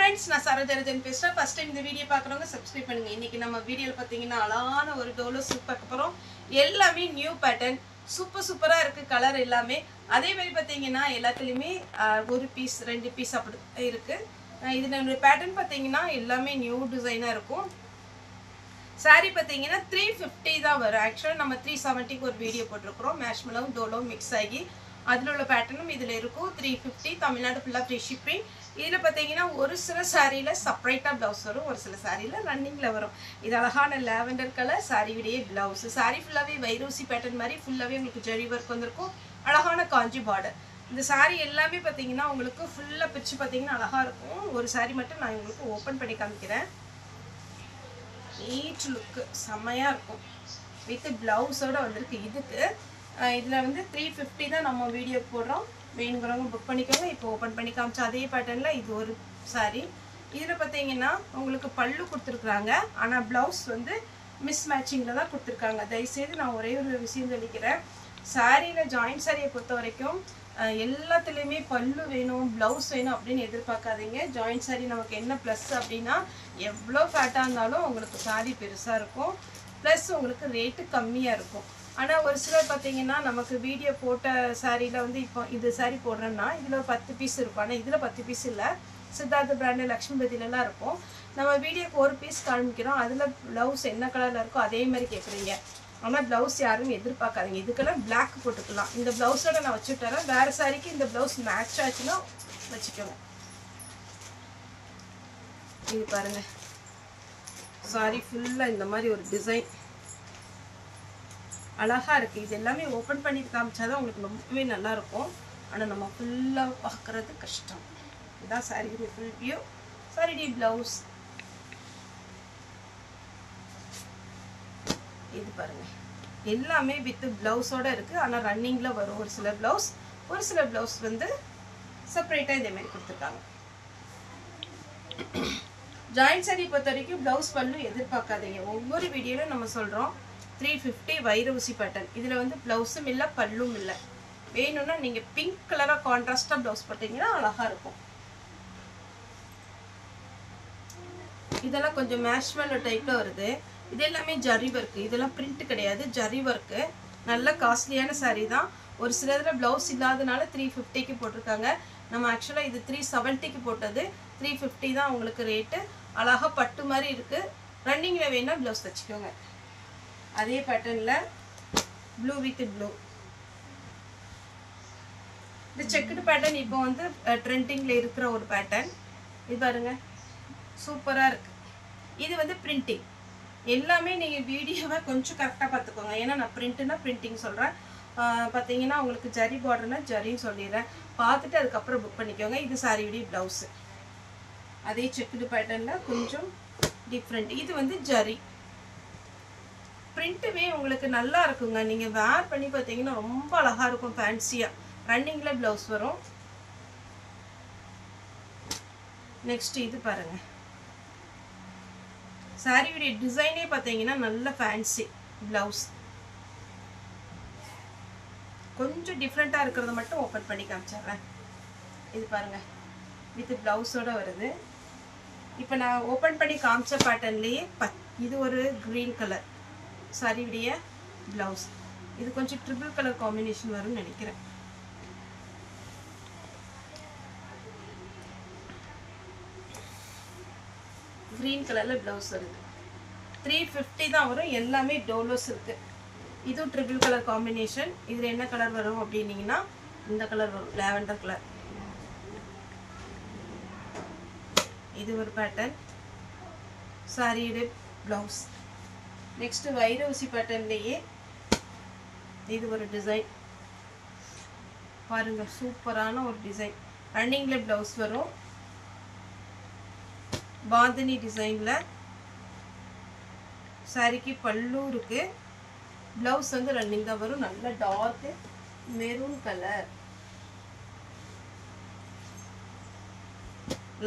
friends, நான் சரோஜரஜன் பேசுறேன். First time இந்த வீடியோ பார்க்குறவங்க சப்ஸ்கிரைப் பண்ணுங்க. இன்னைக்கு நம்ம வீடியோல பார்த்தீங்கன்னா அழகான ஒரு டோலோ சூப் பார்க்க போறோம். எல்லாமே நியூ பேட்டர்ன், சூப்பரா இருக்கு. கலர் எல்லாமே அதே மாதிரி பார்த்தீங்கன்னா எல்லாத்துலயுமே ஒரு பீஸ் 2 பீஸ் அப்படி இருக்கு. இதுல பேட்டர்ன் பார்த்தீங்கன்னா எல்லாமே நியூ டிசைனா இருக்கும். சாரி பார்த்தீங்கன்னா 350 தான் வரும். ஆக்சுவலாக நம்ம 370க்கு ஒரு வீடியோ போட்டிருக்கிறோம். மேஷ்மலவும் டோலோ மிக்ஸ் ஆகி அதில் உள்ள பேட்டர்னும் இதில் இருக்கும். 350 தமிழ்நாடு ஃபுல்லாக ஃப்ரீ ஷிப்பிங். இதில் பார்த்தீங்கன்னா ஒரு சில சாரியில் செப்பரேட்டாக ப்ளவுஸ் வரும், ஒரு சில சாரியில் ரன்னிங்கில் வரும். இது அழகான லாவெண்டர் கலர் சாரியுடைய ப்ளவுஸ். சாரி ஃபுல்லாகவே வைரோசி பேட்டர்ன் மாதிரி ஃபுல்லாகவே உங்களுக்கு ஜெரி ஒர்க் வந்திருக்கும். அழகான காஞ்சி பார்டர். இந்த சாரி எல்லாமே பார்த்தீங்கன்னா உங்களுக்கு ஃபுல்லாக பிச்சு பார்த்தீங்கன்னா அழகாக இருக்கும். ஒரு சாரி மட்டும் நான் உங்களுக்கு ஓப்பன் பண்ணி காமிக்கிறேன். நீட் லுக்கு செம்மையாக இருக்கும். வித் ப்ளவுஸோடு வந்திருக்கு. இதுக்கு இதில் வந்து 350 தான் நம்ம வீடியோ போடுறோம். வேணுங்கிறவங்க புக் பண்ணிக்கோங்க. இப்போ ஓப்பன் பண்ணி காமிச்சா அதே பேட்டர்னில் இது ஒரு சாரி. இதில் பார்த்தீங்கன்னா உங்களுக்கு பல்லு கொடுத்துருக்குறாங்க, ஆனால் ப்ளவுஸ் வந்து மிஸ் மேட்சிங்கில் தான் கொடுத்துருக்காங்க. தயவுசெய்து நான் ஒரே ஒரு விஷயம் சொல்லிக்கிறேன். சாரியில் ஜாயின்ட் சாரியை பொறுத்த வரைக்கும் எல்லாத்துலேயுமே பல்லு வேணும், ப்ளவுஸ் வேணும் அப்படின்னு எதிர்பார்க்காதீங்க. ஜாயின்ட் சாரி நமக்கு என்ன ப்ளஸ் அப்படின்னா எவ்வளோ ஃபேட்டாக இருந்தாலும் உங்களுக்கு சாரி பெருசாக இருக்கும், ப்ளஸ் உங்களுக்கு ரேட்டு கம்மியாக இருக்கும். ஆனால் ஒரு சிலர் பார்த்தீங்கன்னா நமக்கு வீடியோ போட்ட சாரியில் வந்து இப்போ இது சாரி போடுறேன்னா இதில் ஒரு 10 பீஸ் இருக்கும். ஆனால் இதில் 10 பீஸ் இல்லை. சித்தார்த்த பிராண்டு லக்ஷ்மிபதியிலலாம் இருக்கும். நம்ம வீடியோக்கு ஒரு பீஸ் காமிக்கிறோம், அதில் ப்ளவுஸ் என்ன கலரில் இருக்கோ அதே மாதிரி கேட்குறீங்க. ஆனால் ப்ளவுஸ் யாரும் எதிர்பார்க்காதீங்க. இதுக்கெல்லாம் பிளாக் போட்டுக்கலாம். இந்த ப்ளவுஸோட நான் வச்சுட்டுறேன். வேறு சாரிக்கு இந்த ப்ளவுஸ் மேட்ச் ஆச்சுன்னா வச்சுக்கோங்க. இது பாருங்க, சாரி ஃபுல்லாக இந்த மாதிரி ஒரு டிசைன் அழகா இருக்கு. இது எல்லாமே ஓப்பன் பண்ணி காமிச்சாதான் உங்களுக்கு ரொம்பவே நல்லா இருக்கும். ஆனால் நம்ம ஃபுல்லாக பார்க்கறது கஷ்டம். இதுதான் சாரியுடைய ஃபுல் வியூ. சாரியுடைய ப்ளவுஸ் இது பாருங்க, எல்லாமே வித் ப்ளவுஸோட இருக்கு. ஆனால் ரன்னிங்ல வரும் ஒரு சில ப்ளவுஸ், ஒரு சில ப்ளவுஸ் வந்து செப்பரேட்டாக இதே மாதிரி கொடுத்துருக்காங்க. ஜாயின்ட் சாரி பொறுத்த வரைக்கும் ப்ளவுஸ் பல்லு எதிர்பார்க்காதீங்க. ஒவ்வொரு வீடியோலையும் நம்ம சொல்கிறோம் 350 வைரூசி பேட்டர்ன். இதில் வந்து ப்ளவுஸும் இல்லை, பல்லும் இல்லை. வேணும்னா நீங்கள் பிங்க் கலராக கான்ட்ராஸ்டாக ப்ளவுஸ் போட்டிங்கன்னா அழகாக இருக்கும். இதெல்லாம் கொஞ்சம் மேஷ்மெல்லோ டைப்பில் வருது. இது எல்லாமே ஜரி ஒர்க்கு. இதெல்லாம் பிரிண்ட் கிடையாது, ஜரி ஒர்க்கு. நல்ல காஸ்ட்லியான சாரீ தான். ஒரு சில இதில் ப்ளவுஸ் இல்லாதனால 350க்கு போட்டிருக்காங்க. நம்ம ஆக்சுவலாக இது 370க்கு போட்டது. 350 தான் உங்களுக்கு ரேட்டு. அழகாக பட்டு மாதிரி இருக்குது. ரன்னிங்கில் வேணால் ப்ளவுஸ் தைச்சிக்கோங்க. அதே பேட்டர்னில் ப்ளூ வித் ப்ளூ. இந்த செக்குடு பேட்டர்ன் இப்போ வந்து ட்ரெண்டிங்கில் இருக்கிற ஒரு பேட்டர்ன். இது பாருங்க, சூப்பராக இருக்குது. இது வந்து பிரிண்டிங். எல்லாமே நீங்கள் வீடியோவை கொஞ்சம் கரெக்டாக பார்த்துக்கோங்க. ஏன்னா நான் பிரிண்ட்டுனா பிரிண்டிங் சொல்கிறேன். பார்த்தீங்கன்னா உங்களுக்கு ஜரி பார்டர்னா ஜரின்னு சொல்லிடுறேன். பார்த்துட்டு அதுக்கப்புறம் புக் பண்ணிக்கோங்க. இது சாரியுடைய ப்ளவுஸு. அதே செக்குடு பேட்டர்னில் கொஞ்சம் டிஃப்ரெண்ட். இது வந்து ஜரி. பிரிண்ட்டுமே உங்களுக்கு நல்லா இருக்குங்க. நீங்கள் வேர் பண்ணி பார்த்தீங்கன்னா ரொம்ப அழகாக இருக்கும், ஃபேன்சியாக. ரன்னிங்கில் ப்ளவுஸ் வரும். நெக்ஸ்ட் இது பாருங்கள், சாரியுடைய டிசைனே பார்த்தீங்கன்னா நல்ல ஃபேன்சி ப்ளவுஸ். கொஞ்சம் டிஃப்ரெண்ட்டாக இருக்கிறத மட்டும் ஓப்பன் பண்ணி காமிச்சிடுறேன். இது பாருங்கள், வித் ப்ளவுஸோடு வருது. இப்போ நான் ஓப்பன் பண்ணி காமிச்ச பேட்டர்ன்லேயே இது ஒரு க்ரீன் கலர் சாரியுடைய ப்ளவுஸ். இது கொஞ்சம் ட்ரிபிள் கலர் காம்பினேஷன் வரும்னு நினைக்கிறேன். க்ரீன் கலரில் ப்ளவுஸ் வருது. 350 தான் வரும். எல்லாமே டோலோஸ் இருக்கு. இதுவும் ட்ரிபிள் கலர் காம்பினேஷன். இதில் என்ன கலர் வரும் அப்படின்னீங்கன்னா இந்த கலர் வரும், லாவெண்டர் கலர். இது ஒரு பேட்டர்ன், சாரியுடைய ப்ளவுஸ். நெக்ஸ்ட் வைரூசி பேட்டர்ன்லேயே இது ஒரு டிசைன் பாருங்க, சூப்பரான ஒரு டிசைன். ரன்னிங்கில் ப்ளவுஸ் வரும். பாந்தினி டிசைனில் சாரிக்கு பல்லு இருக்கு. ப்ளவுஸ் வந்து ரன்னிங் தான் வரும். நல்ல dark maroon colour,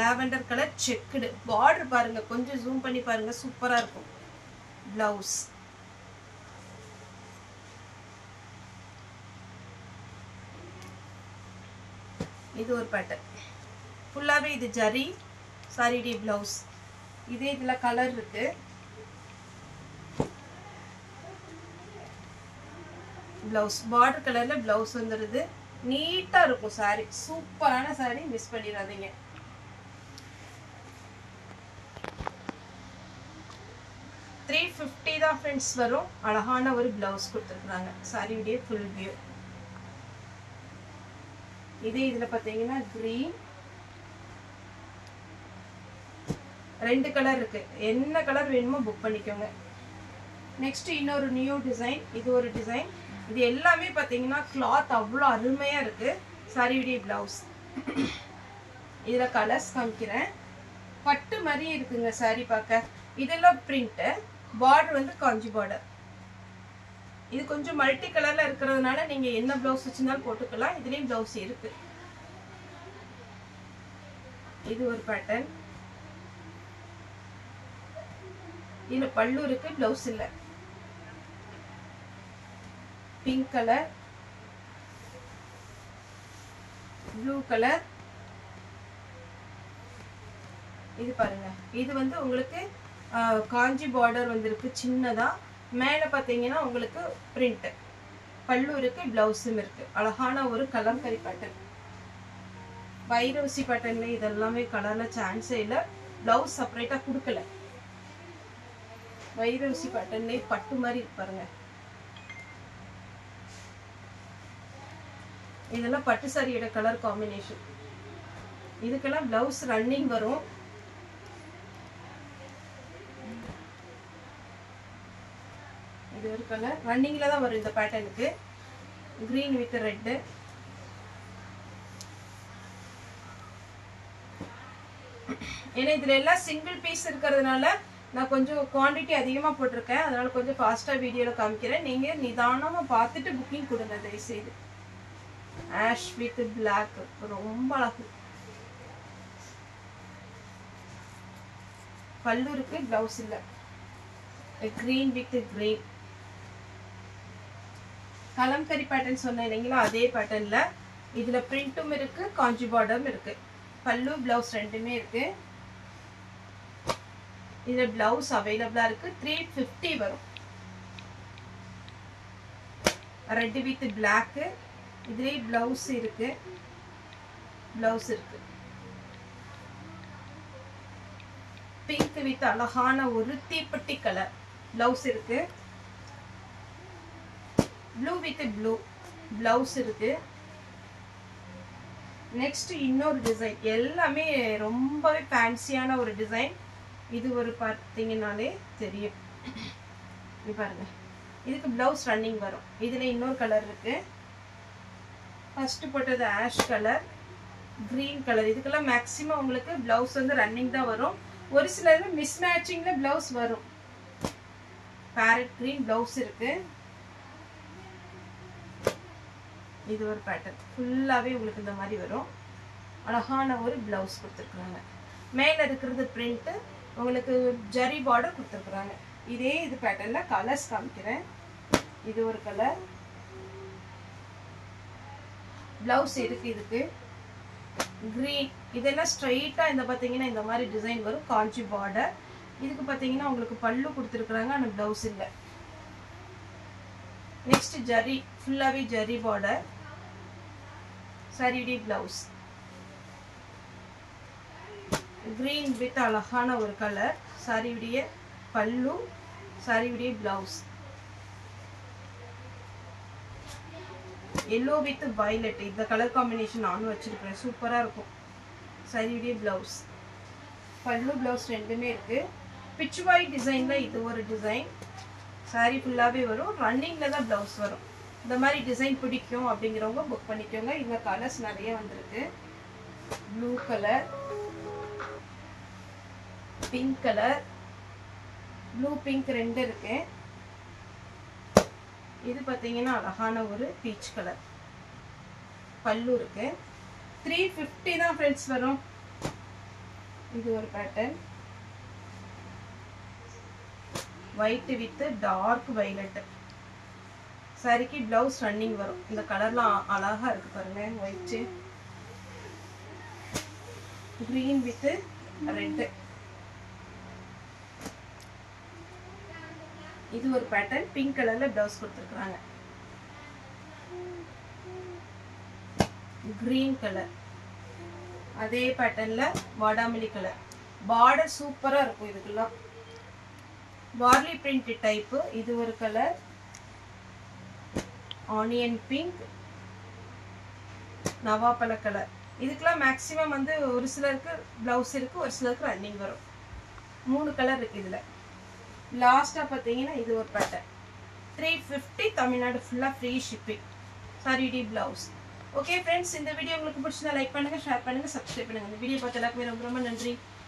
lavender colour checked. Border பாருங்க, கொஞ்சம் ஜூம் பண்ணி பாருங்க, சூப்பராக இருக்கும். ப்ளவுஸ் இது ஒரு பேட்டர்ன். ஃபுல்லாகவே இது ஜரி. சாரியுடைய ப்ளவுஸ். இதே இதில் கலர் இருக்கு. ப்ளவுஸ் பார்டர் கலரில் ப்ளவுஸ் வந்துடுது. நீட்டாக இருக்கும் சாரி. சூப்பரான சாரி, மிஸ் பண்ணிடாதீங்க. $350 தான் ஃப்ரெண்ட்ஸ் வரும். அழகான ஒரு ப்ளவுஸ் கொடுத்துருக்குறாங்க. சாரியுடைய ஃபுல் வியூ. இதே இதில் பார்த்தீங்கன்னா க்ரீன், 2 கலர் இருக்கு. என்ன கலர் வேணுமோ புக் பண்ணிக்கோங்க. நெக்ஸ்ட் இன்னொரு நியூ டிசைன். இது ஒரு டிசைன். இது எல்லாமே பார்த்தீங்கன்னா கிளாத் அவ்வளோ அருமையாக இருக்கு. சாரியுடைய ப்ளவுஸ். இதில் கலர்ஸ் காமிக்கிறேன். பட்டு மாதிரி இருக்குங்க சாரி பார்க்க. இதெல்லாம் பிரிண்ட்டு. பார்டர் வந்து காஞ்சி பார்டர். இது கொஞ்சம் மல்டி கலர்ல இருக்கிறதுனால நீங்க என்ன ப்ளவுஸ் வச்சிருந்தாலும் போட்டுக்கலாம். இதுலயும் ப்ளவுஸ் இருக்கு. இது ஒரு பேட்டர்ன். இதுல பல்லு இருக்கு, ப்ளவுஸ் இல்ல. Pink colour, blue colour. இது பாருங்க. இது வந்து உங்களுக்கு காஞ்சி பார்டர் வந்திருக்கு சின்னதா. மேலே பார்த்தீங்கன்னா உங்களுக்கு பிரிண்ட். பல்லு இருக்கு, ப்ளவுஸும் இருக்கு. அழகான ஒரு கலம்கரி பேட்டர்ன். வைரவசி பேட்டர்ன்ல இதெல்லாமே கலர்ல சான்ஸே இல்லை. ப்ளவுஸ் செப்பரேட்டாக கொடுக்கல. வைரவசி பேட்டர்ன்லேயே பட்டு மாதிரி பாருங்க. இதெல்லாம் பட்டு சாரியோட கலர் காம்பினேஷன். இதுக்கெல்லாம் ப்ளவுஸ் ரன்னிங் வரும். இது ஒரு கலர் ரன்னிங்ல தான் வரும் இந்த பேட்டர்னுக்கு. Green with red. ஏன்னா இதுல எல்லாம் சிங்கிள் பீஸ் இருக்கிறதுனால நான் கொஞ்சம் குவான்டிட்டி அதிகமாக போட்டிருக்கேன். அதனால கொஞ்சம் ஃபாஸ்ட்டாக வீடியோவில் காமிக்கிறேன். நீங்கள் நிதானமாக பார்த்துட்டு புக்கிங் கொடுங்க தயவுசெய்து. ஆஷ் வித் பிளாக் ரொம்ப அழகு. பல்லு இருக்கு, ப்ளவுஸ் இல்லை. Green with green. Kalamkari pattern சொன்னேன் இல்லைங்களா, அதே பேட்டர்ன்ல இதுல பிரிண்ட்டும் இருக்கு, காஞ்சி பார்டரும் இருக்கு. பல்லு ப்ளவுஸ் ரெண்டுமே இருக்கு. இதுல ப்ளவுஸ் அவைலபிளா இருக்கு. 350 வரும். Red with black. இதுலயே ப்ளவுஸ் இருக்கு, ப்ளவுஸ் இருக்கு. பிங்க் வித் அழகான ஒரு தீப்பெட்டி கலர் ப்ளவுஸ் இருக்கு. ப்ளூ வித் ப்ளூ ப்ளவுஸ் இருக்கு. நெக்ஸ்ட் இன்னொரு டிசைன். எல்லாமே ரொம்பவே ஃபேன்சியான ஒரு டிசைன். இது ஒரு பார்த்தீங்கன்னாலே தெரியும். இது பாருங்க. இதுக்கு ப்ளவுஸ் ரன்னிங் வரும். இதுல இன்னொரு கலர் இருக்கு. ஃபர்ஸ்ட் போட்டது ஆஷ் கலர், கிரீன் கலர். இதுக்கெல்லாம் மேக்ஸிமம் உங்களுக்கு ப்ளவுஸ் வந்து ரன்னிங் தான் வரும். ஒரு சிலர் மிஸ் மேட்சிங்ல ப்ளவுஸ் வரும். பேரட் கிரீன் ப்ளவுஸ் இருக்கு. இது ஒரு பேட்டர்ன். ஃபுல்லாவே உங்களுக்கு இந்த மாதிரி வரும். அழகான ஒரு ப்ளவுஸ் கொடுத்துருக்காங்க. மேல இருக்கிறது பிரிண்ட். உங்களுக்கு ஜரி பார்டர் கொடுத்துருக்குறாங்க. இதே இது பேட்டர்ன்ல கலர்ஸ் காமிக்கிறேன். இது ஒரு கலர். ப்ளவுஸ் இருக்கு. இதுக்கு கிரீன். இதெல்லாம் ஸ்ட்ரைட்டா இந்த பார்த்தீங்கன்னா இந்த மாதிரி டிசைன் வரும். காஞ்சி பார்டர். இதுக்கு பார்த்தீங்கன்னா உங்களுக்கு பல்லு கொடுத்துருக்குறாங்க, ஆனால் ப்ளவுஸ் இல்லை. நெக்ஸ்ட் ஜரி. ஃபுல்லாவே ஜரி பார்டர். சாரியுடைய ப்ளவுஸ் கிரீன் வித் அழகான ஒரு கலர். சாரியுடைய பல்லு, சாரியுடைய ப்ளவுஸ் எல்லோ வித் வயலட். இந்த கலர் காம்பினேஷன் நானும் வச்சிருக்கிறேன். சூப்பரா இருக்கும். சாரியுடைய ப்ளவுஸ், பல்லு, ப்ளவுஸ் ரெண்டுமே இருக்கு. பிச்சுவாய் டிசைன்ல இது ஒரு டிசைன். சாரி ஃபுல்லாவே வரும். ரன்னிங்ல தான் ப்ளவுஸ் வரும். இந்த மாதிரி டிசைன் பிடிக்கும் அப்படிங்கிறவங்க புக் பண்ணிக்கோங்க. இந்த கலர்ஸ் நிறைய வந்திருக்கு. Blue colour, pink colour, blue pink ரெண்டு இருக்கு. இது பார்த்தீங்கன்னா அழகான ஒரு பீச் கலர். பல்லு இருக்கு. 350 தான் ஃப்ரெண்ட்ஸ் வரும். இது ஒரு pattern. White with dark violet. சாரிக்கு பிளவுஸ் ரன்னிங் வரும். இந்த கலர்லாம் அழகா இருக்கு பாருங்க. White, green with red. இது ஒரு பேட்டர்ன் பிங்க் கலர்ல பிளவுஸ் கொடுத்துருக்காங்க. கிரீன் கலர் அதே பேட்டர்ன்ல வாடாமல்லி கலர். பார்டர் சூப்பரா இருக்கும். இதுக்கெல்லாம் பார்லி பிரிண்ட் டைப். இது ஒரு கலர் ஆனியன் பிங்க், நவாப்பழ கலர். இதுக்கெல்லாம் மேக்ஸிமம் வந்து ஒரு சிலருக்கு பிளவுஸ் இருக்கு, ஒரு சிலருக்கு ரன்னிங் வரும். 3 கலர் இருக்கு இதுல. லாஸ்டா பாத்தீங்கன்னா இது ஒரு பேட்டர்ன் 350 தமிழ்நாடு ஃபுல்லா ஃப்ரீ ஷிப்பிங் சாரி டி பிளவுஸ். ஓகே ஃப்ரெண்ட்ஸ், இந்த வீடியோ உங்களுக்கு பிடிச்சிருந்தா லைக் பண்ணுங்க, ஷேர் பண்ணுங்க, சப்ஸ்கிரைப் பண்ணுங்க. இந்த வீடியோ பார்த்த எல்லாருக்குமே ரொம்ப ரொம்ப நன்றி.